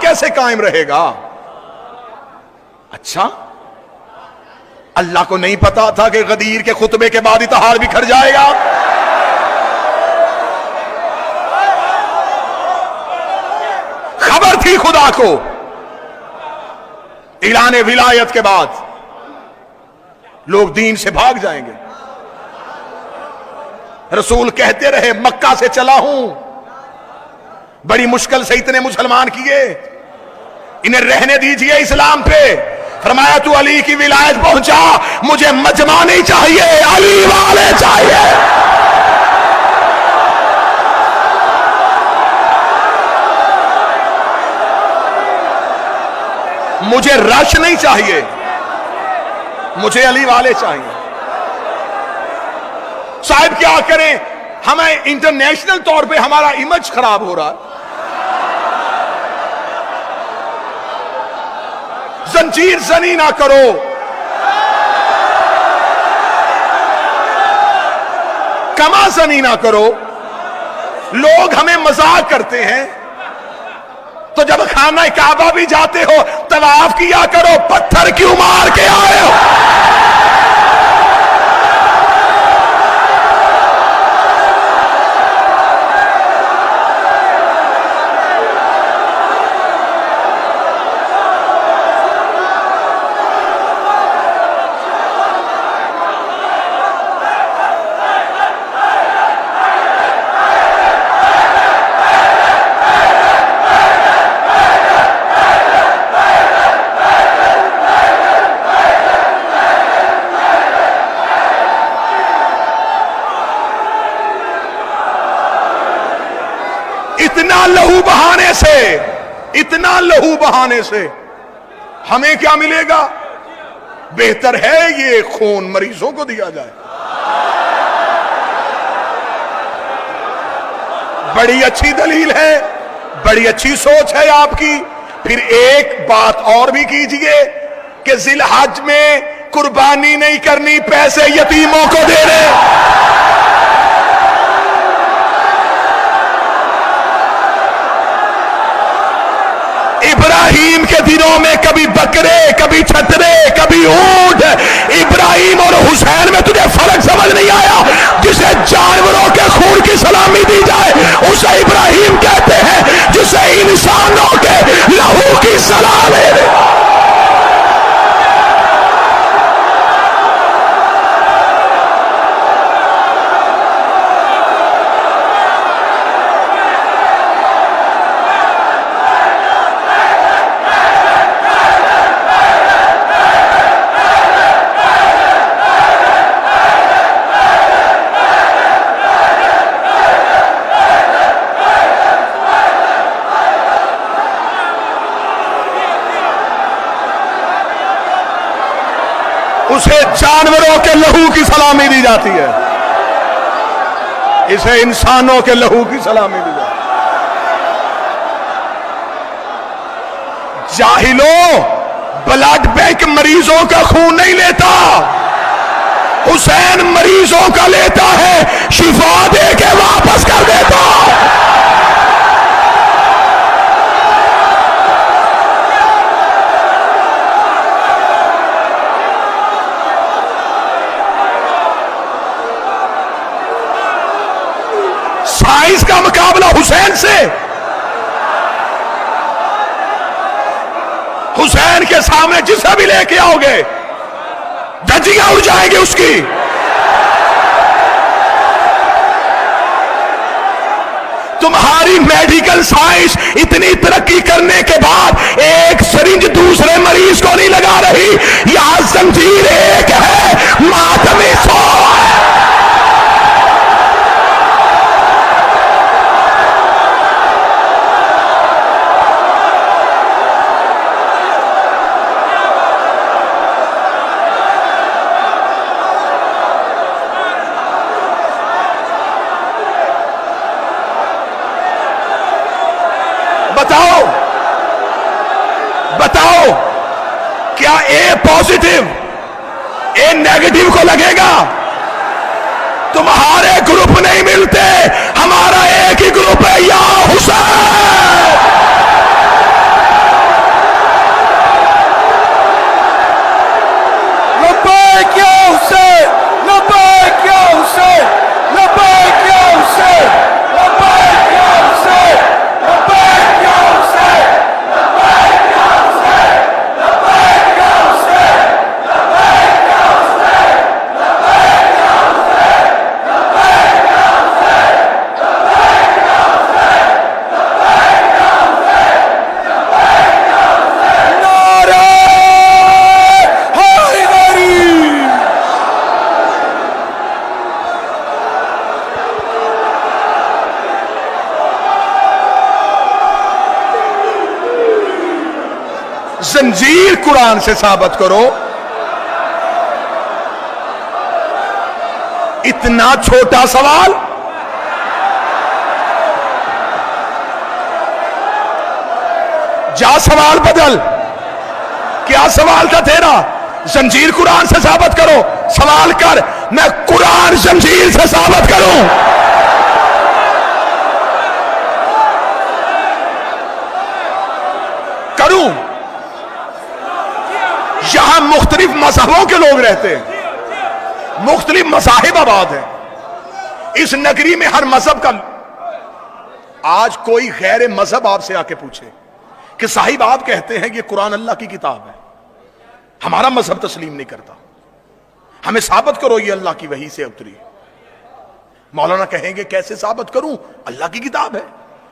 कैसे कायम रहेगा? अच्छा, अल्लाह को नहीं पता था कि गदीर के खुतबे के बाद इत्तेहाद बिखर जाएगा? खबर थी खुदा को ऐलान विलायत के बाद लोग दीन से भाग जाएंगे। रसूल कहते रहे मक्का से चला हूं, बड़ी मुश्किल से इतने मुसलमान किए, इन्हें रहने दीजिए इस्लाम पे। फरमाया तू अली की विलायत पहुंचा, मुझे मजमा नहीं चाहिए, अली वाले चाहिए। मुझे रश नहीं चाहिए, मुझे अली वाले चाहिए। साहब क्या करें, हमें इंटरनेशनल तौर पे हमारा इमेज खराब हो रहा है। जंजीर जनी ना करो, कमा जनी ना करो। लोग हमें मजाक करते हैं, तो जब खाना काबा भी जाते हो तवाफ किया करो, पत्थर क्यों मार के आए हो? इतना लहू बहाने से हमें क्या मिलेगा? बेहतर है ये खून मरीजों को दिया जाए। बड़ी अच्छी दलील है, बड़ी अच्छी सोच है आपकी। फिर एक बात और भी कीजिए कि जिलहज में कुर्बानी नहीं करनी, पैसे यतीमों को दे रहे। इब्राहिम के दिनों में कभी बकरे, कभी छतरे, कभी ऊंट। इब्राहिम और हुसैन में तुझे फर्क समझ नहीं आया? जिसे जानवरों के खून की सलामी दी जाए उसे इब्राहिम कहते हैं, जिसे इंसानों के लहू की सलामी। उसे जानवरों के लहू की सलामी दी जाती है, इसे इंसानों के लहू की सलामी दी जाती है। जाहिलों, ब्लड बैंक मरीजों का खून नहीं लेता, हुसैन मरीजों का लेता है, शिफा दे के वापस कर देता। साइंस का मुकाबला हुसैन से, हुसैन के सामने जिसे भी लेके आओगे धज्जियां उड़ जाएंगी उसकी। तुम्हारी मेडिकल साइंस इतनी तरक्की करने के बाद एक सिरिंज दूसरे मरीज को नहीं लगा रही। यहां जंजीर एक है, मातमी 100 है। बताओ बताओ, क्या ए पॉजिटिव ए नेगेटिव को लगेगा? तुम्हारे ग्रुप नहीं मिलते, हमारा एक ही ग्रुप है, या हुसैन। जंजीर कुरान से साबित करो। इतना छोटा सवाल। जा सवाल बदल। क्या सवाल था तेरा? जंजीर कुरान से साबित करो। सवाल कर, मैं कुरान जंजीर से साबित करूं। करूं। यहां मुख्तलिफ मजहबों के लोग रहते हैं, मुख्तलिफ मज़ाहिब आबाद हैं इस नगरी में। हर मजहब का, आज कोई गैर मजहब आपसे आके पूछे कि साहिब आप कहते हैं कि कुरान अल्लाह की किताब है, हमारा मजहब तस्लीम नहीं करता, हमें साबित करो ये अल्लाह की वही से उतरी। मौलाना कहेंगे कैसे साबित करूं, अल्लाह की किताब है।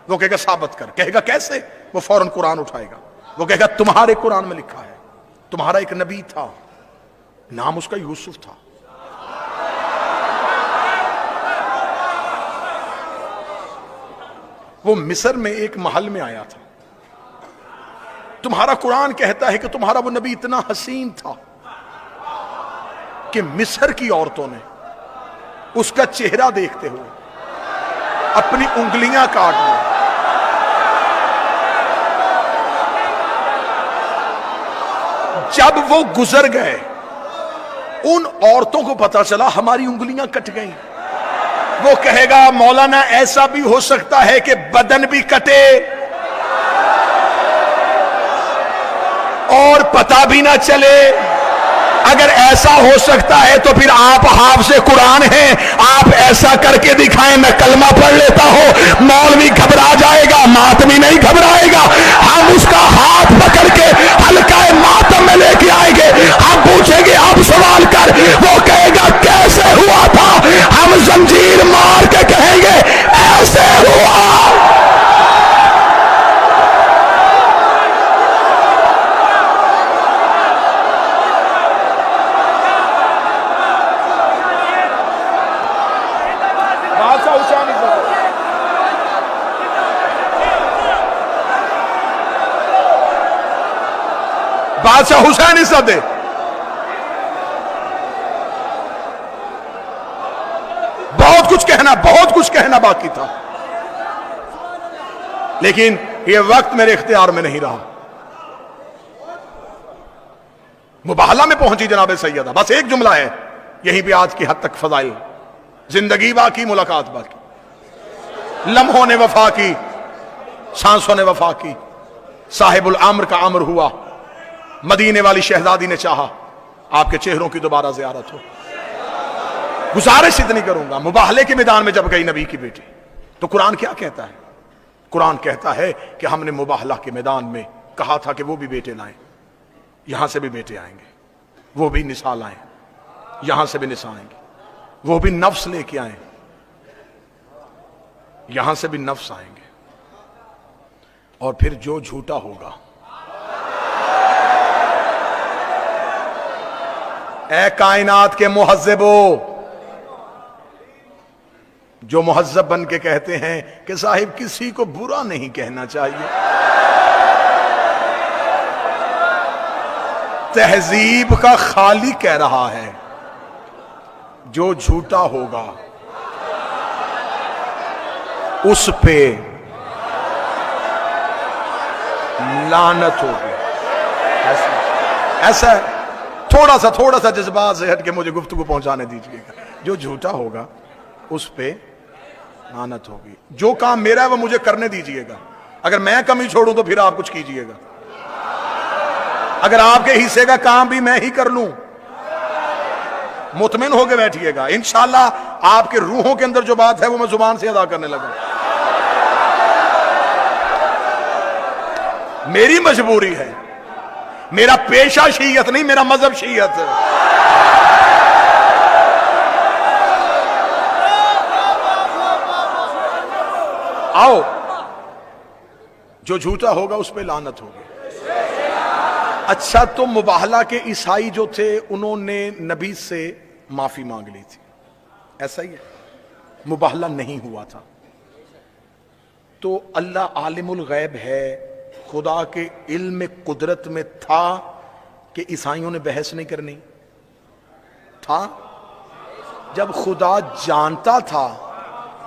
वो कहेगा साबित कर। कहेगा कैसे? वो फौरन कुरान उठाएगा। वो कहेगा तुम्हारे कुरान में लिखा है, तुम्हारा एक नबी था, नाम उसका यूसुफ था, वो मिस्र में एक महल में आया था। तुम्हारा कुरान कहता है कि तुम्हारा वो नबी इतना हसीन था कि मिस्र की औरतों ने उसका चेहरा देखते हुए अपनी उंगलियां काट ली। जब वो गुजर गए, उन औरतों को पता चला हमारी उंगलियां कट गई। वो कहेगा मौलाना ऐसा भी हो सकता है कि बदन भी कटे और पता भी ना चले। अगर ऐसा हो सकता है तो फिर आप हाफ से कुरान हैं, आप ऐसा करके दिखाएं, मैं कलमा पढ़ लेता हूं। मौलवी घबरा जाएगा, मातमी नहीं घबराएगा। हम उसका हाथ पकड़ के हल्का मातम में लेके आएंगे। हम पूछेंगे अब सवाल कर, वो कहेगा कैसे हुआ था, हम जंजीर मार के कहेंगे ऐसे हुआ। बादशाह हुसैन इज़्ज़त, बहुत कुछ कहना बाकी था, लेकिन यह वक्त मेरे इख्तियार में नहीं रहा। मुबाहला में पहुंची जनाब सैयदा। बस एक जुमला है, यहीं पे आज की हद तक फजाइल। जिंदगी बाकी, मुलाकात बाकी, लम्हों ने वफा की, सांसों ने वफा की, साहिबुल अम्र का अम्र हुआ, मदीने वाली शहजादी ने चाहा आपके चेहरों की दोबारा ज़ियारत हो। गुजारिश इतनी करूंगा, मुबाहले के मैदान में जब गई नबी की बेटी, तो कुरान क्या कहता है? कुरान कहता है कि हमने मुबाहला के मैदान में कहा था कि वो भी बेटे लाएं, यहां से भी बेटे आएंगे, वो भी निसा लाएं, यहां से भी निसा आएंगे, वो भी नफ्स लेके आए, यहां से भी नफ्स आएंगे। और फिर जो झूठा होगा, ए कायनात के मुहज्जिबो, जो मुहज्जब बन के कहते हैं कि साहिब किसी को बुरा नहीं कहना चाहिए, तहजीब का खाली कह रहा है, जो झूठा होगा उस पे लानत होगी। ऐसा है। थोड़ा सा जज्बात से हट के मुझे गुफ्तगू पहुंचाने दीजिएगा। जो झूठा होगा उस पे लानत होगी। जो काम मेरा है वो मुझे करने दीजिएगा। अगर मैं कमी छोड़ूं तो फिर आप कुछ कीजिएगा। अगर आपके हिस्से का काम भी मैं ही कर लूं, मुतमिन होकर बैठिएगा। इंशाअल्लाह आपके रूहों के अंदर जो बात है वो मैं जुबान से अदा करने लगा। मेरी मजबूरी है, मेरा पेशा शीयत नहीं, मेरा मजहब शीयत है। आओ, जो झूठा होगा उस पे लानत होगी। अच्छा, तो मुबाहला के ईसाई जो थे उन्होंने नबी से माफी मांग ली थी, ऐसा ही है। मुबाहला नहीं हुआ था तो अल्लाह आलिमुल गैब है, खुदा के इल्म कुदरत में था कि ईसाइयों ने बहस नहीं करनी? था। जब खुदा जानता था,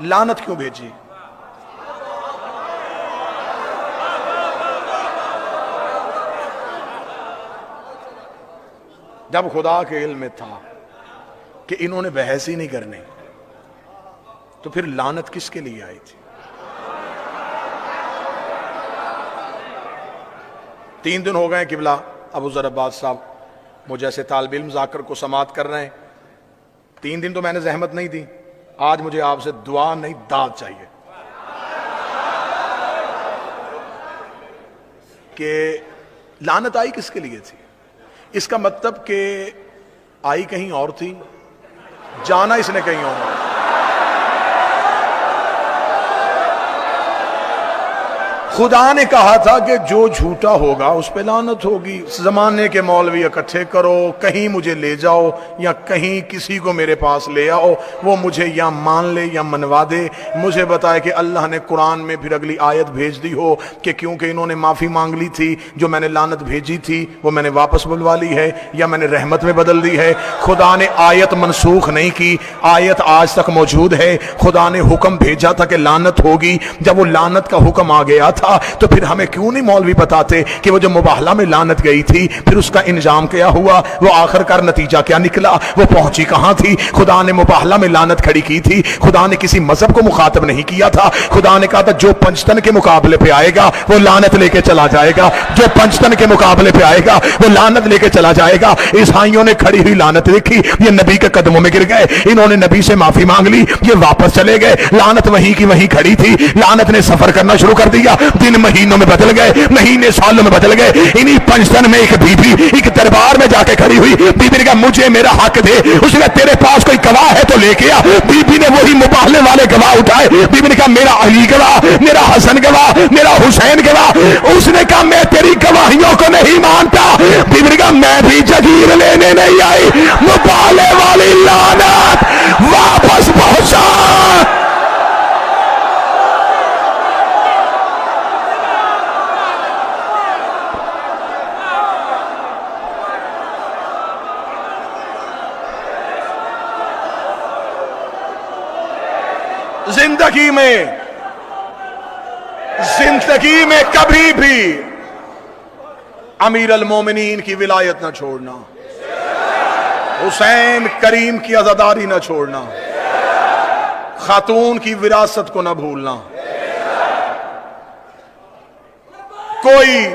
लानत क्यों भेजी? जब खुदा के इल्म में था कि इन्होंने बहस ही नहीं करनी, तो फिर लानत किसके लिए आई थी? 3 दिन हो गए किबला अबू ज़र अब्बास साहब मुझे ऐसे तालिब इल्म जाकर को समात कर रहे हैं। 3 दिन तो मैंने जहमत नहीं दी, आज मुझे आपसे दुआ नहीं दाद चाहिए कि लानत आई किसके लिए थी। इसका मतलब कि आई कहीं और थी, जाना इसने कहीं और। खुदा ने कहा था कि जो झूठा होगा उस पे लानत होगी। जमाने के मौलवी इकट्ठे करो, कहीं मुझे ले जाओ या कहीं किसी को मेरे पास ले आओ, वो मुझे या मान ले या मनवा दे। मुझे बताए कि अल्लाह ने कुरान में फिर अगली आयत भेज दी हो कि क्योंकि इन्होंने माफी मांग ली थी, जो मैंने लानत भेजी थी वो मैंने वापस बुलवा ली है या मैंने रहमत में बदल दी है। खुदा ने आयत मनसूख नहीं की, आयत आज तक मौजूद है। खुदा ने हुक्म भेजा था कि लानत होगी। जब वो लानत का हुक्म आ गया था तो फिर हमें क्यों नहीं मौलवी बताते कि वो जो मुबाहला में लानत गई थी फिर उसका इंजाम क्या हुआ, वो आखिरकार नतीजा क्या निकला, वो पहुंची कहां थी। खुदा ने मुबाहला में लानत खड़ी की थी, खुदा ने किसी मजहब को मुखातब नहीं किया था। खुदा ने कहा था जो पंचतन के मुकाबले पे आएगा वो लानत लेके चला जाएगा, जो पंचतन के मुकाबले पे आएगा वो लानत लेके चला जाएगा। ईसाइयों ने खड़ी हुई लानत देखी, ये नबी के कदमों में गिर गए, इन्होंने नबी से माफी मांग ली, ये वापस चले गए। लानत वहीं की वहीं खड़ी थी, लानत ने सफर करना शुरू कर दिया। दिन महीनों में बदल गए, महीने सालों में बदल गए। इन्हीं पंचतन में एक बीबी एक दरबार में जाके खड़ी हुई, बीबी ने कहा मुझे मेरा हक दे। उसने तेरे पास कोई गवाह है तो लेके आ। बीबी ने वही मुबाहले वाले गवाह उठाए। बीबी ने कहा मेरा अली गवाह, मेरा हसन गवाह, मेरा हुसैन गवाह। उसने कहा मैं तेरी गवाहियों को नहीं मानता। बीबी ने कहा मैं भी जगीर लेने नहीं आई, मुबाहले वाली लानत वापस पहुंचा। जिंदगी में कभी भी अमीर अल मोमिनीन की विलायत ना छोड़ना, हुसैन करीम की अज़ादारी ना छोड़ना, खातून की विरासत को ना भूलना। कोई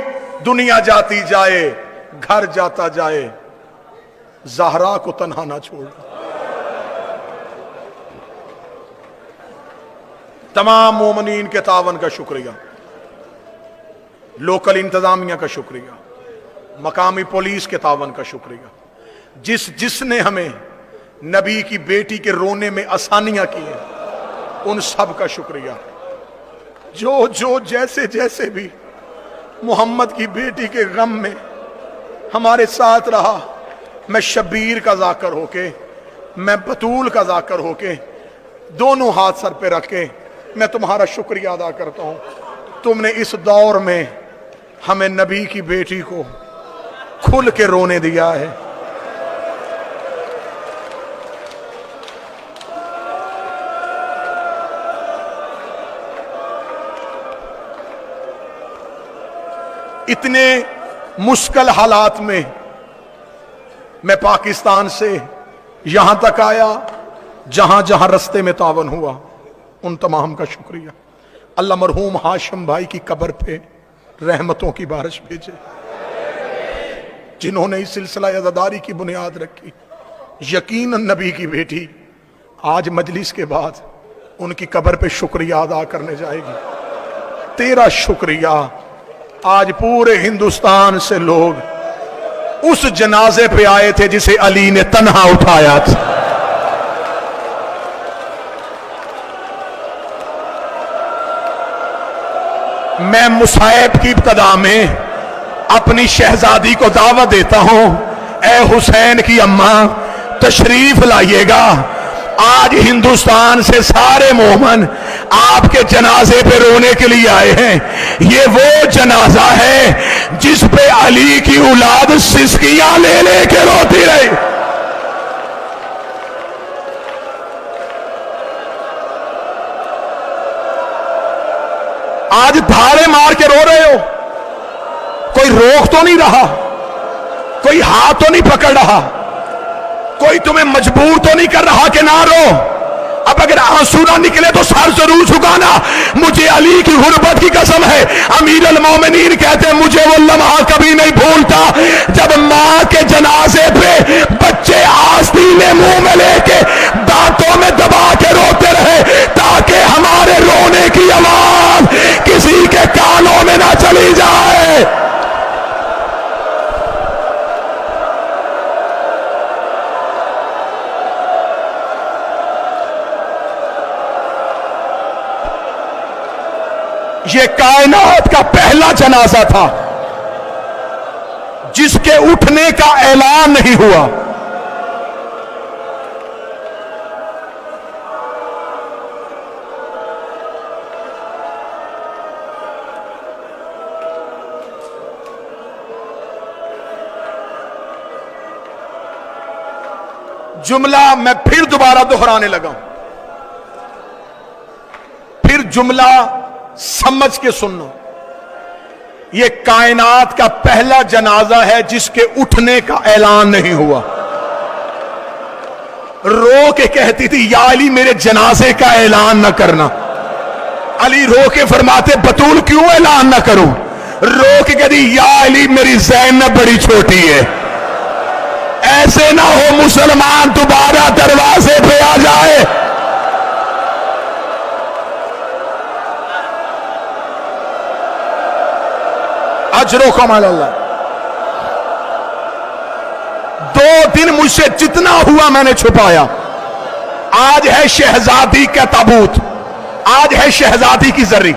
दुनिया जाती जाए, घर जाता जाए, ज़हरा को तन्हा ना छोड़ना। तमाम मोमिनीन के तावन का शुक्रिया, लोकल इंतजामिया का शुक्रिया, मकामी पुलिस के तावन का शुक्रिया, जिसने हमें नबी की बेटी के रोने में आसानियां की हैं, उन सब का शुक्रिया। जो जैसे जैसे भी मोहम्मद की बेटी के गम में हमारे साथ रहा, मैं शब्बीर का जाकर होके, मैं बतूल का जाकर होके, दोनों हाथ सर पे रख के मैं तुम्हारा शुक्रिया अदा करता हूं। तुमने इस दौर में हमें नबी की बेटी को खुल के रोने दिया है। इतने मुश्किल हालात में मैं पाकिस्तान से यहां तक आया, जहां जहां रस्ते में तावन हुआ, उन तमाम का शुक्रिया। अल्लाह मरहूम हाशिम भाई की कब्र पे रहमतों की बारिश भेजे, जिन्होंने इस सिलसिला अज़ादारी की बुनियाद रखी। यकीनन नबी की बेटी आज मजलिस के बाद उनकी कब्र पे शुक्रिया अदा करने जाएगी। तेरा शुक्रिया। आज पूरे हिंदुस्तान से लोग उस जनाजे पे आए थे जिसे अली ने तन्हा उठाया था। मैं मुसाइब की इब्तदा में अपनी शहजादी को दावत देता हूं, ए हुसैन की अम्मा तशरीफ लाइएगा। आज हिंदुस्तान से सारे मोमन आपके जनाजे पे रोने के लिए आए हैं। ये वो जनाजा है जिस पे अली की औलाद सिसकियां ले लेके रोती रही। आज धारे मार के रो रहे हो, कोई रोक तो नहीं रहा, कोई हाथ तो नहीं पकड़ रहा, कोई तुम्हें मजबूर तो नहीं कर रहा कि ना रो। अब अगर आंसू ना निकले तो सर जरूर झुकाना। मुझे अली की गुर्बत की कसम है, अमीर अल मोमिनीन कहते हैं मुझे वो लम्हा कभी नहीं भूलता जब मां के जनाजे पे बच्चे आस्तीने मुंह में लेके दांतों में दबा के रोते रहे ताकि हमारे रोने की आवाज किसी के कानों में ना चली जाए। ये कायनात का पहला जनाजा था जिसके उठने का ऐलान नहीं हुआ। जुमला मैं फिर दोबारा दोहराने लगा, फिर जुमला समझ के सुनना। यह कायनात का पहला जनाजा है जिसके उठने का ऐलान नहीं हुआ। रो के कहती थी या अली मेरे जनाजे का ऐलान न करना। अली रो के फरमाते बतूल क्यों ऐलान न करूं। रो के कहती या अली मेरी ज़ैनब बड़ी छोटी है। ऐसे ना हो मुसलमान दोबारा दरवाजे पे आ जाए। अजरो कमाल अल्लाह। 2 दिन मुझसे जितना हुआ मैंने छुपाया। आज है शहजादी का ताबूत, आज है शहजादी की जर्री,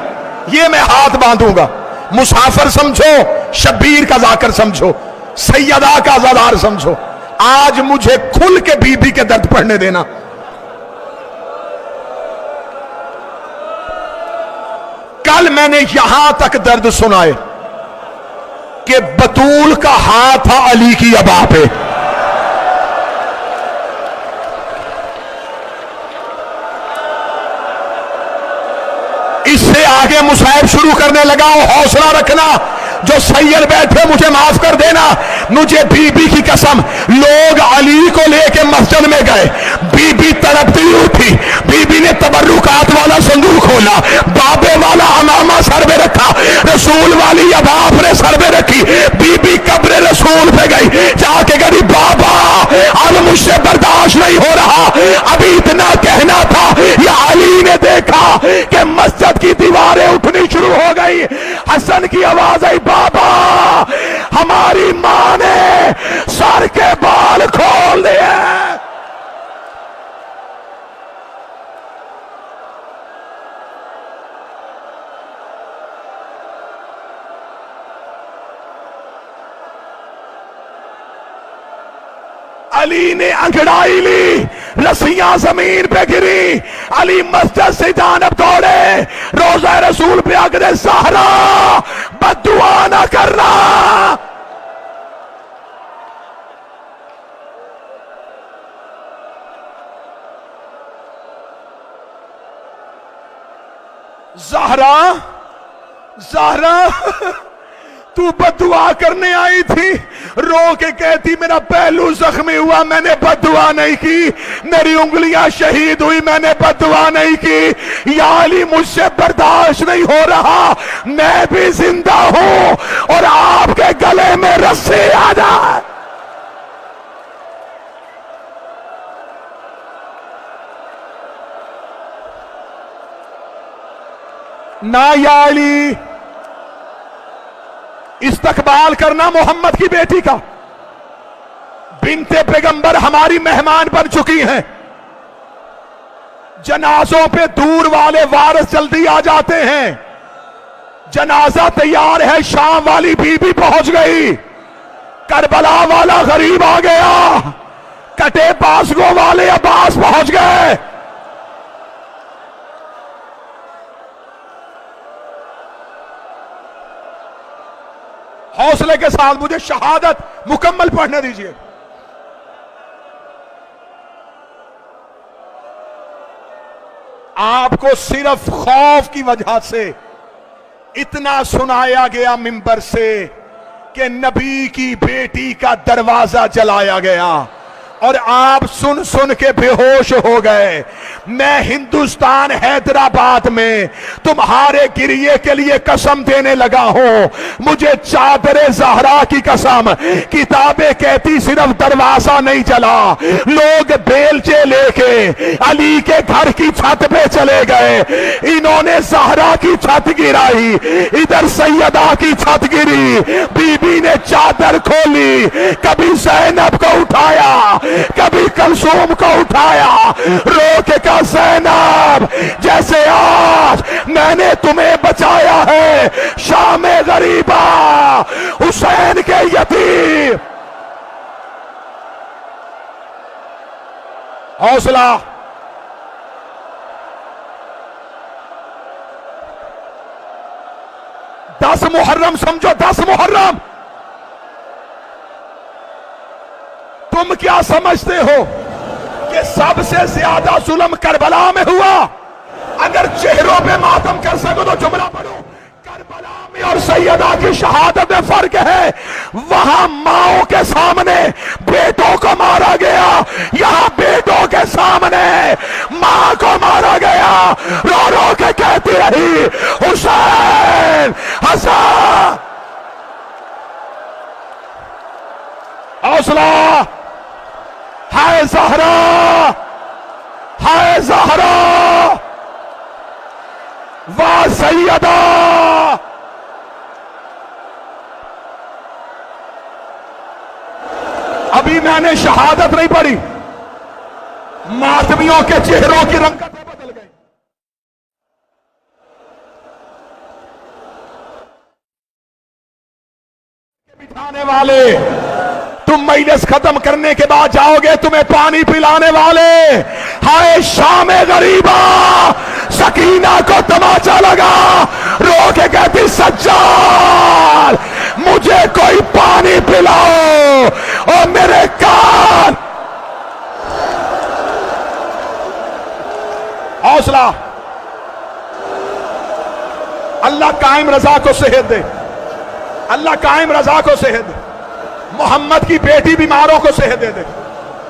ये मैं हाथ बांधूंगा। मुसाफिर समझो, शब्बीर का जाकर समझो, सैयदा का आजादार समझो। आज मुझे खुल के बीबी के दर्द पढ़ने देना। कल मैंने यहां तक दर्द सुनाए कि बतूल का हाथ था अली की अबा पे। इससे आगे मुसाहिब शुरू करने लगा। हौसला रखना, जो सैयद बैठे मुझे माफ कर देना। मुझे बीबी की कसम, लोग अली को लेके मस्जिद में गए, बीबी तड़पती उठी, बीबी ने तबर्रुकात वाला संदूक खोला, बाबे वाला अमामा सर में रखा, रसूल वाली अबाब ने सर में रखी। बीबी कब्र रसूल पे गई, जाके कही बाबा अब मुझसे बर्दाश्त नहीं हो रहा। अभी इतना कहना था, या अली ने देखा कि मस्जिद की दीवारें उठनी शुरू हो गई। हसन की आवाज आई, बाबा हमारी मां ने सर के बाल खोल दिए। अली ने अंगड़ाई ली, रस्सियां जमीन पे गिरी। अली मस्जिद से जानब दौड़े, रोज़ा रसूल पे आकर ज़हरा बद्दुआ ना करना। ज़हरा, ज़हरा तू बद्दुआ करने आई थी। रो के कहती मेरा पहलू जख्मी हुआ, मैंने बद्दुआ नहीं की। मेरी उंगलियां शहीद हुई, मैंने बद्दुआ नहीं की। या अली मुझसे बर्दाश्त नहीं हो रहा, मैं भी जिंदा हूं और आपके गले में रस्सी आ जाए। ना या अली, इस्तकबाल करना मोहम्मद की बेटी का। बिनते पैगंबर हमारी मेहमान बन चुकी हैं। जनाजों पे दूर वाले वारिस जल्दी आ जाते हैं। जनाजा तैयार है, शाम वाली बीबी पहुंच गई, करबला वाला गरीब आ गया, कटे बासगो वाले अब्बास पहुंच गए। हौसले के साथ मुझे शहादत मुकम्मल पढ़ने दीजिए। आपको सिर्फ खौफ की वजह से इतना सुनाया गया मिंबर से कि नबी की बेटी का दरवाजा जलाया गया और आप सुन सुन के बेहोश हो गए। मैं हिंदुस्तान हैदराबाद में तुम्हारे गिरिए के लिए कसम देने लगा हूं। मुझे चादरे जहरा की कसम, किताबें कहती सिर्फ दरवाजा नहीं जला, लोग बेलचे लेके अली के घर की छत पे चले गए। इन्होंने जहरा की छत गिराई, इधर सैयदा की छत गिरी, बीबी ने चादर खोली, कभी ज़ैनब को उठाया, कभी कलसूम को उठाया, रो के कहा ज़ैनब जैसे आज मैंने तुम्हें बचाया है शामे गरीबा हुसैन के यतीम। हौसला, दस मुहर्रम समझो, 10 मुहर्रम। तुम क्या समझते हो कि सबसे ज्यादा जुल्म करबला में हुआ? अगर चेहरों पे मातम कर सको तो जुमला पढ़ो। करबला में और सैयदा की शहादत में फर्क है। वहां माओ के सामने बेटों को मारा गया, यहां बेटों के सामने मां को मारा गया। रो रो के कहती रही हुसैन हसन। हौसला, हाय ज़हरा, हाय ज़हरा, वाह सैयदा। अभी मैंने शहादत नहीं पढ़ी, मातमियों के चेहरों की रंगतें बदल गई। बिठाने वाले, तुम मजलिस खत्म करने के बाद जाओगे, तुम्हें पानी पिलाने वाले। हाय शामे गरीबा, सकीना को तमाचा लगा, रो के कहती सज्जाद मुझे कोई पानी पिलाओ। और मेरे कान, हौसला, अल्लाह कायम रजा को सेहत दे, अल्लाह कायम रजा को सेहत दे, मोहम्मद की बेटी बीमारों को सेहत दे दे।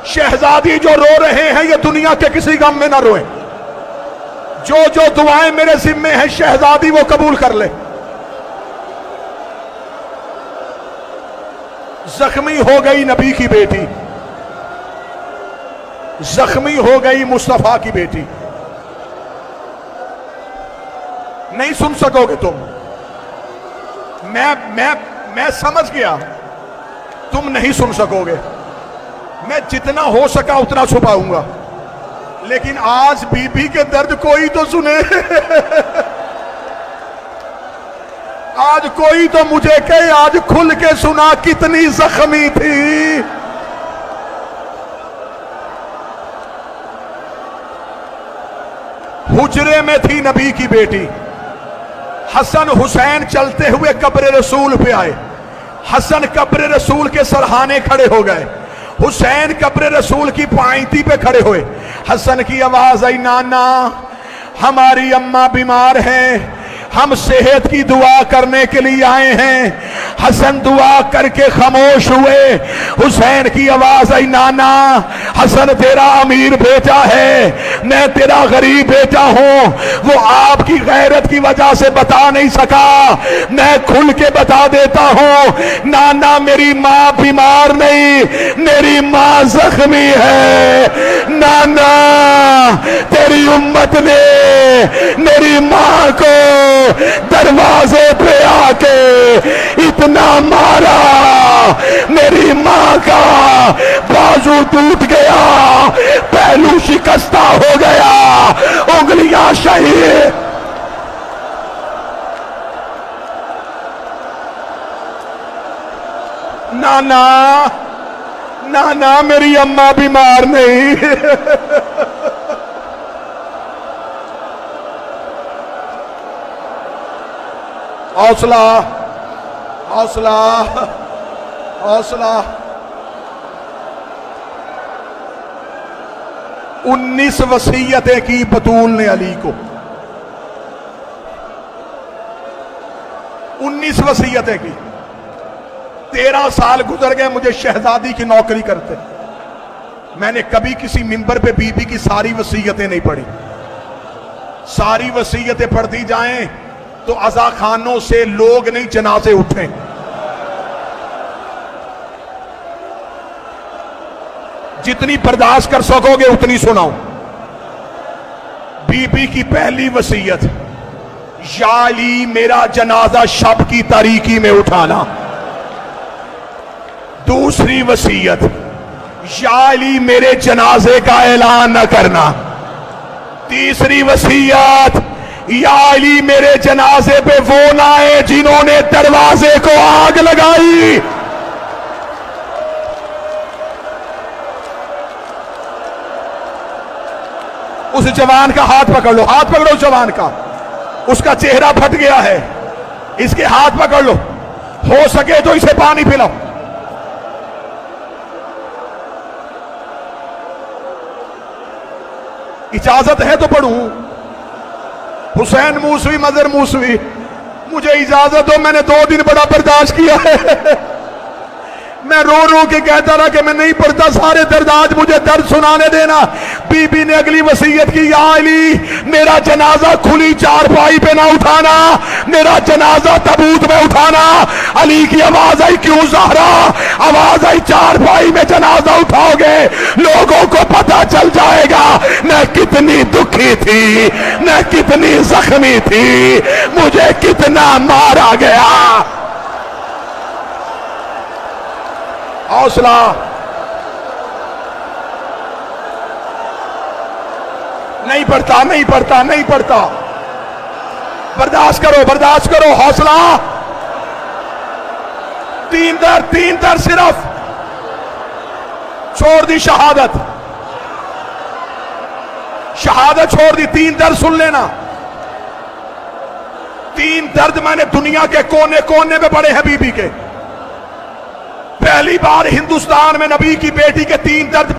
शहजादी जो रो रहे हैं ये दुनिया के किसी गम में ना रोए। जो जो दुआएं मेरे जिम्मे हैं शहजादी वो कबूल कर ले। जख्मी हो गई नबी की बेटी, जख्मी हो गई मुस्तफा की बेटी। नहीं सुन सकोगे तुम। मैं समझ गया तुम नहीं सुन सकोगे। मैं जितना हो सका उतना छुपाऊंगा, लेकिन आज बीबी के दर्द कोई तो सुने। आज कोई तो मुझे कहे, आज खुल के सुना कितनी जख्मी थी। हुजरे में थी नबी की बेटी। हसन हुसैन चलते हुए कब्र रसूल पे आए। हसन कब्र रसूल के सरहाने खड़े हो गए, हुसैन कब्र रसूल की पायती पे खड़े हुए। हसन की आवाज आई, नाना हमारी अम्मा बीमार हैं, हम सेहत की दुआ करने के लिए आए हैं। हसन दुआ करके खामोश हुए। हुसैन की आवाज आई, नाना हसन तेरा अमीर बेटा है, मैं तेरा गरीब बेटा हूं। वो आपकी गैरत की वजह से बता नहीं सका, मैं खुल के बता देता हूं। नाना मेरी माँ बीमार नहीं, मेरी माँ जख्मी है। नाना तेरी उम्मत ने मेरी माँ को दरवाजे पे आके इतना मारा, मेरी माँ का बाजू टूट गया, पहलू शिकस्ता हो गया, उंगलियां शहीद। नाना नाना मेरी अम्मा बीमार नहीं। हौसला हौसला, हौसला। 19 वसीयतें की बतूल ने अली को, 19 वसीयतें की। 13 साल गुजर गए मुझे शहजादी की नौकरी करते, मैंने कभी किसी मिंबर पे बीबी की सारी वसीयतें नहीं पढ़ी। सारी वसीयतें पढ़ती जाएं तो अज़ा खानों से लोग नहीं जनाजे उठे। जितनी बर्दाश्त कर सकोगे उतनी सुनाओ। बीबी की पहली वसीयत, या अली मेरा जनाजा शब की तारीकी में उठाना। दूसरी वसीयत, या अली मेरे जनाजे का ऐलान न करना। तीसरी वसीयत, या अली मेरे जनाजे पे वो ना आए जिन्होंने दरवाजे को आग लगाई। उस जवान का हाथ पकड़ लो, हाथ पकड़ो उस जवान का, उसका चेहरा फट गया है, इसके हाथ पकड़ लो, हो सके तो इसे पानी पिलाओ। इजाजत है तो पढ़ूं। हुसैन मूसवी, मजर मूसवी, मुझे इजाजत दो, मैंने 2 दिन बड़ा बर्दाश्त किया है। मैं रो रो के कहता रहा कि मैं नहीं पढ़ता, सारे दर्द आज मुझे दर्द सुनाने देना। बीबी ने अगली वसीयत की, या अली मेरा जनाजा खुली चारपाई पे ना उठाना, मेरा जनाजा तबूत में उठाना। अली की आवाज आई, क्यों ज़हरा? आवाज आई, चारपाई में जनाजा उठाओगे लोगों को पता चल जाएगा मैं कितनी दुखी थी, मैं कितनी जख्मी थी, मुझे कितना मारा गया। हौसला, नहीं पढ़ता, नहीं पढ़ता, नहीं पढ़ता, बर्दाश्त करो, बर्दाश्त करो, हौसला। 3 दर सिर्फ, छोड़ दी शहादत, शहादत छोड़ दी, 3 दर्द सुन लेना। 3 दर्द मैंने दुनिया के कोने कोने में पड़े हैं बीबी के। पहली बार हिंदुस्तान में नबी की बेटी के 3 दर्द